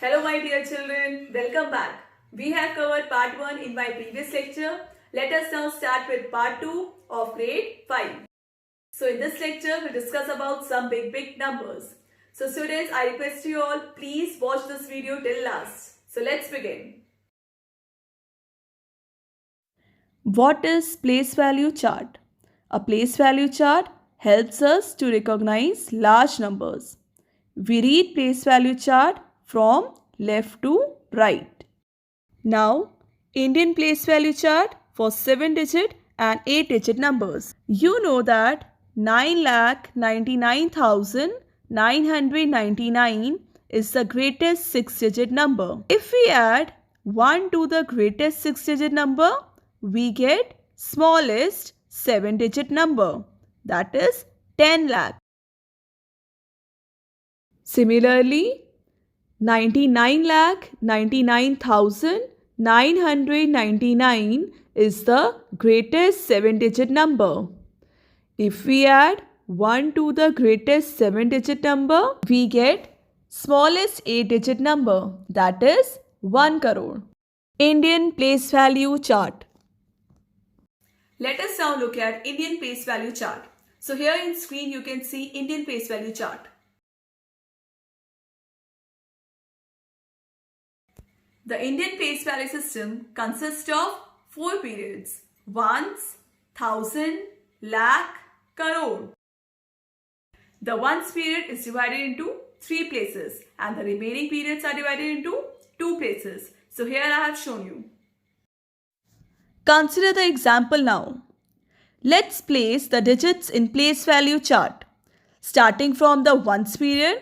Hello my dear children, welcome back. We have covered part 1 in my previous lecture. Let us now start with part 2 of grade 5. So in this lecture, we'll discuss about some big numbers. So students, I request you all, please watch this video till last. So let's begin. What is place value chart? A place value chart helps us to recognize large numbers. We read place value chart from left to right. Now, Indian place value chart for 7-digit and 8-digit numbers. You know that 9,99,999 is the greatest 6-digit number. If we add 1 to the greatest 6-digit number, we get smallest 7-digit number, that is 10 lakh. Similarly, 99,99,999 is the greatest 7-digit number. If we add 1 to the greatest 7-digit number, we get smallest 8-digit number, that is 1 crore. Indian place value chart. Let us now look at Indian place value chart. So here in screen you can see Indian place value chart. The Indian place value system consists of 4 periods: ones, thousand, lakh, crore. The ones period is divided into 3 places and the remaining periods are divided into 2 places. So here I have shown you. Consider the example now. Let's place the digits in place value chart. Starting from the ones period,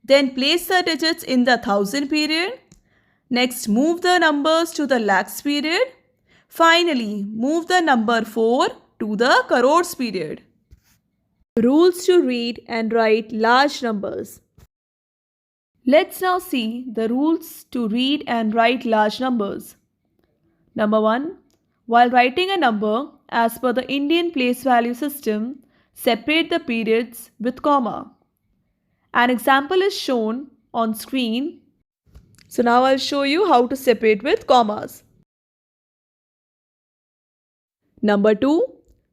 then place the digits in the thousand period. Next, move the numbers to the lakhs period. Finally, move the number 4 to the crores period. Rules to read and write large numbers. Let's now see the rules to read and write large numbers. Number 1. While writing a number, as per the Indian place value system, separate the periods with comma. An example is shown on screen. So now I'll show you how to separate with commas. Number 2.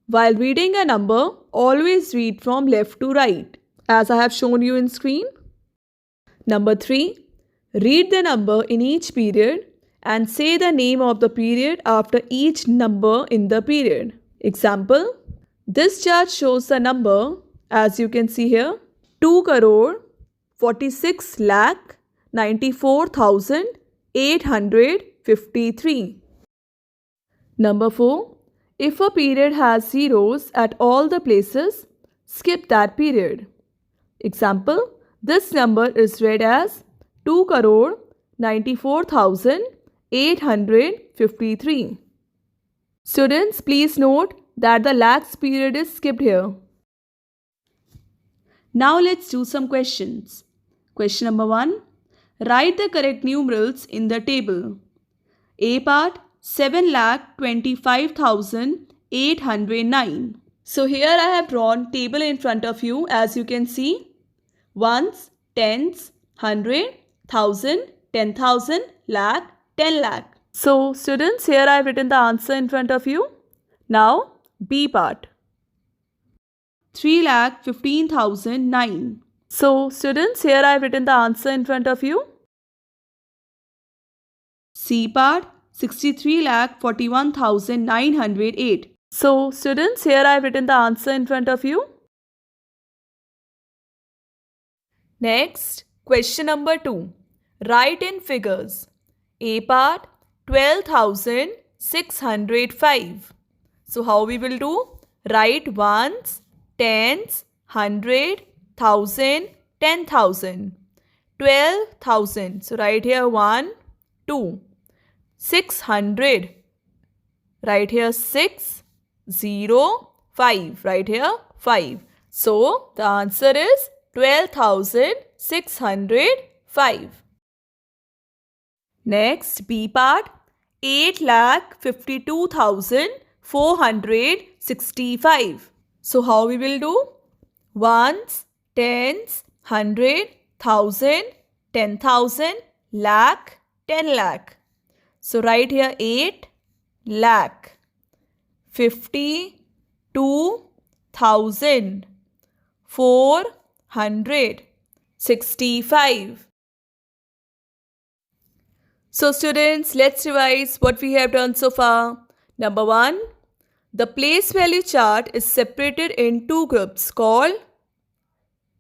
While reading a number, always read from left to right, as I have shown you in screen. Number 3. Read the number in each period and say the name of the period after each number in the period. Example, this chart shows the number, as you can see here, 2 crore 46 lakh 94,853. Number 4. If a period has zeros at all the places, skip that period. Example, this number is read as 2 crore 94,853. Students, please note that the lakhs period is skipped here. Now let's do some questions. Question number 1. Write the correct numerals in the table. A part, 7,25,809. So here I have drawn table in front of you, as you can see. Ones, tens, 100, 1,000, 10,000, lakh, 10 lakh. So students, here I have written the answer in front of you. Now B part, 3,15,009. So students, here I have written the answer in front of you. C part, 63,41,908. So students, here I have written the answer in front of you. Next, question number 2. Write in figures. A part, 12,605. So how we will do? Write ones, tens, 100, 1,000, 10,000, 12,000. So write here 1, 2. 600. Write here 6, 0, 5. Write here 5. So the answer is 12,605. Next, B part, 8,52,465. So how we will do? Ones, tens, 100, 1,000, 10,000, lakh, 10 lakh. So write here 8 lakh, 52,000, 465. So students, let's revise what we have done so far. Number 1, the place value chart is separated in two groups called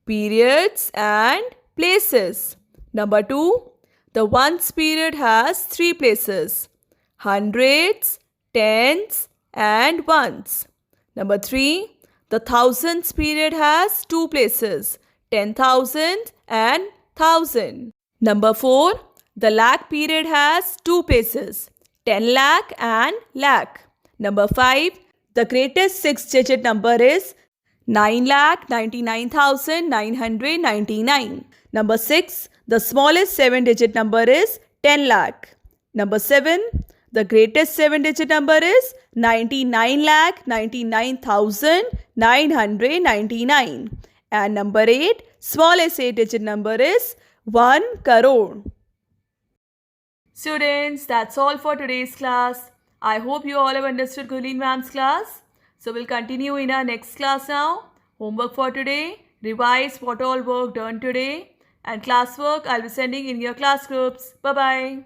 periods and places. Number 2, the ones period has three places: hundreds, tens and ones. Number 3, the thousands period has two places: 10,000 and 1,000. Number 4, the lakh period has two places: 10 lakh and lakh. Number 5, the greatest six-digit number is 9,99,999. Number 6, the smallest seven-digit number is 10 lakh. Number 7, the greatest seven-digit number is 99,99,999. And number 8, smallest eight-digit number is 1 crore. Students, that's all for today's class. I hope you all have understood Gurleen ma'am's class. So we'll continue in our next class now. Homework for today, revise what all work done today, and classwork I'll be sending in your class groups. Bye-bye.